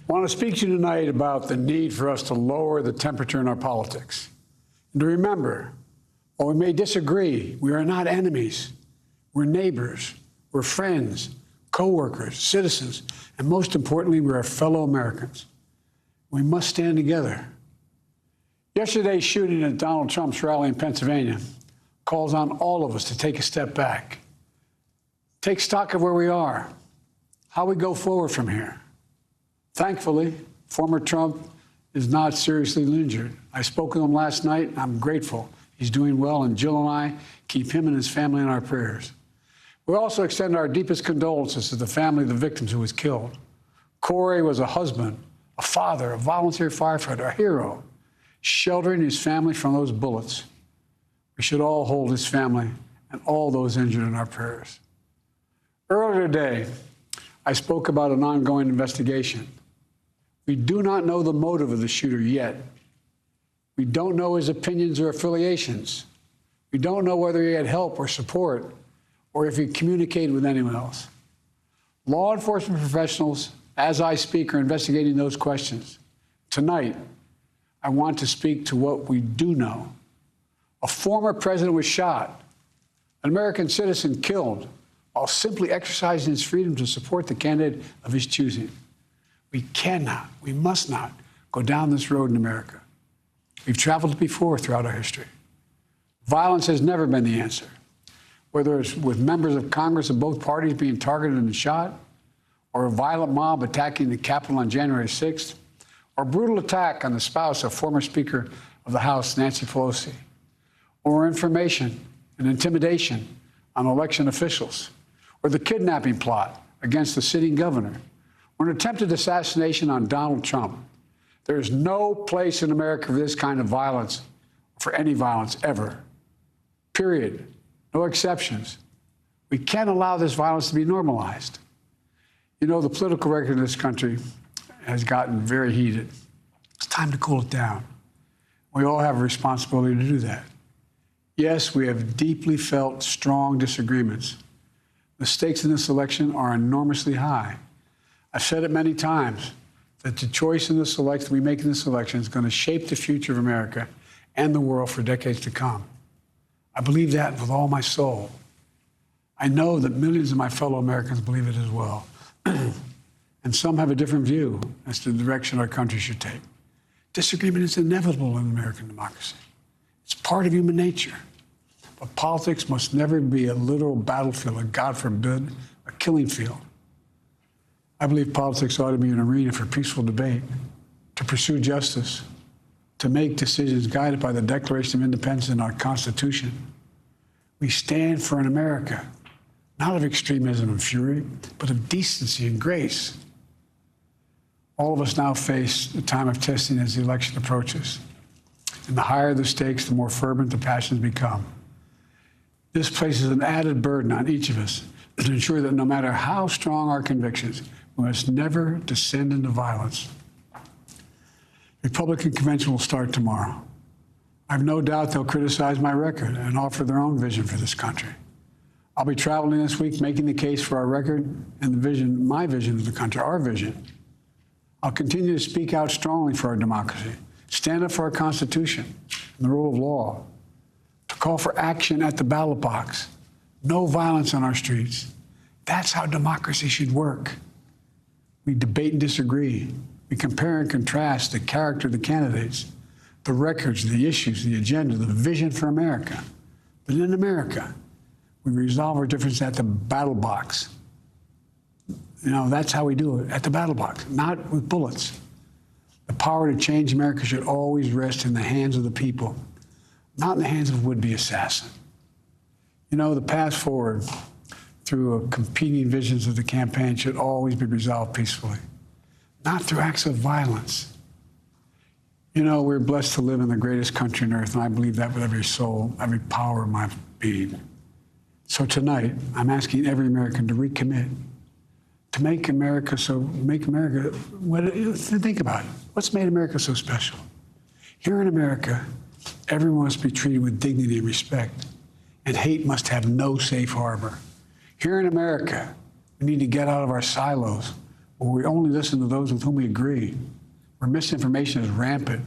I want to speak to you tonight about the need for us to lower the temperature in our politics. And to remember, while we may disagree, we are not enemies. We're neighbors, we're friends, co-workers, citizens, and most importantly, we're fellow Americans. We must stand together. Yesterday's shooting at Donald Trump's rally in Pennsylvania calls on all of us to take a step back, take stock of where we are, how we go forward from here. Thankfully, former Trump is not seriously injured. I spoke with him last night. I'm grateful. He's doing well, and Jill and I keep him and his family in our prayers. We also extend our deepest condolences to the family of the victims who was killed. Corey was a husband, a father, a volunteer firefighter, a hero, sheltering his family from those bullets. We should all hold his family and all those injured in our prayers. Earlier today, I spoke about an ongoing investigation. We do not know the motive of the shooter yet. We don't know his opinions or affiliations. We don't know whether he had help or support or if he communicated with anyone else. Law enforcement professionals, as I speak, are investigating those questions. Tonight, I want to speak to what we do know. A former president was shot, an American citizen killed, while simply exercising his freedom to support the candidate of his choosing. We cannot, we must not go down this road in America. We've traveled before throughout our history. Violence has never been the answer. Whether it's with members of Congress of both parties being targeted and shot, or a violent mob attacking the Capitol on January 6th, or a brutal attack on the spouse of former Speaker of the House, Nancy Pelosi, or information and intimidation on election officials, or the kidnapping plot against the sitting governor, or an attempted assassination on Donald Trump. There is no place in America for this kind of violence, for any violence ever. Period. No exceptions. We can't allow this violence to be normalized. You know, the political record in this country has gotten very heated. It's time to cool it down. We all have a responsibility to do that. Yes, we have deeply felt strong disagreements. The stakes in this election are enormously high. I've said it many times that the choice in this election we make in this election is going to shape the future of America and the world for decades to come. I believe that with all my soul. I know that millions of my fellow Americans believe it as well. And some have a different view as to the direction our country should take. Disagreement is inevitable in American democracy. It's part of human nature. But politics must never be a literal battlefield, or God forbid, a killing field. I believe politics ought to be an arena for peaceful debate, to pursue justice, to make decisions guided by the Declaration of Independence and our Constitution. We stand for an America, not of extremism and fury, but of decency and grace. All of us now face a time of testing as the election approaches. And the higher the stakes, the more fervent the passions become. This places an added burden on each of us to ensure that no matter how strong our convictions, we must never descend into violence. The Republican convention will start tomorrow. I have no doubt they'll criticize my record and offer their own vision for this country. I'll be traveling this week making the case for our record and the vision, my vision of the country, our vision. I'll continue to speak out strongly for our democracy, stand up for our Constitution and the rule of law, to call for action at the ballot box, no violence on our streets. That's how democracy should work. We debate and disagree. We compare and contrast the character of the candidates, the records, the issues, the agenda, the vision for America. But in America, we resolve our differences at the battle box. You know, that's how we do it, at the battle box, not with bullets. The power to change America should always rest in the hands of the people, not in the hands of a would-be assassin. You know, the path forward through competing visions of the campaign should always be resolved peacefully, not through acts of violence. You know, we're blessed to live in the greatest country on earth, and I believe that with every soul, every power of my being. So tonight, I'm asking every American to recommit, to think about it. What's made America so special? Here in America, everyone must be treated with dignity and respect, and hate must have no safe harbor. Here in America, we need to get out of our silos, where we only listen to those with whom we agree, where misinformation is rampant,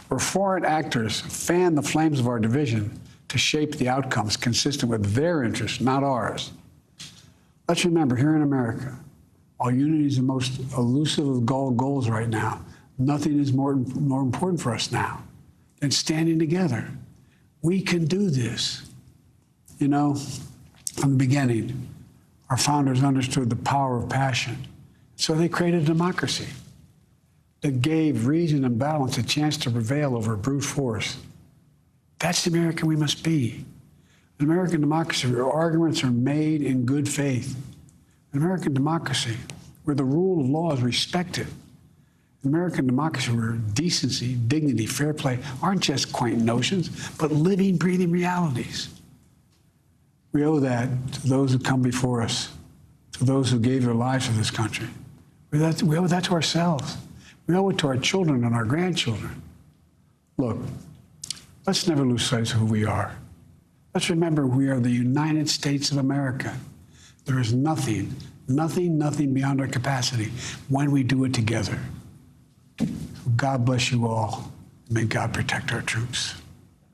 where foreign actors fan the flames of our division to shape the outcomes consistent with their interests, not ours. Let's remember, here in America, while unity is the most elusive of goals right now, nothing is more important for us now than standing together. We can do this. You know, from the beginning, our founders understood the power of passion. So they created a democracy that gave reason and balance a chance to prevail over brute force. That's the American we must be. An American democracy where arguments are made in good faith. An American democracy where the rule of law is respected. An American democracy where decency, dignity, fair play aren't just quaint notions, but living, breathing realities. We owe that to those who come before us, to those who gave their lives for this country. We owe that to ourselves. We owe it to our children and our grandchildren. Look, let's never lose sight of who we are. Let's remember we are the United States of America. There is nothing beyond our capacity when we do it together. God bless you all. May God protect our troops.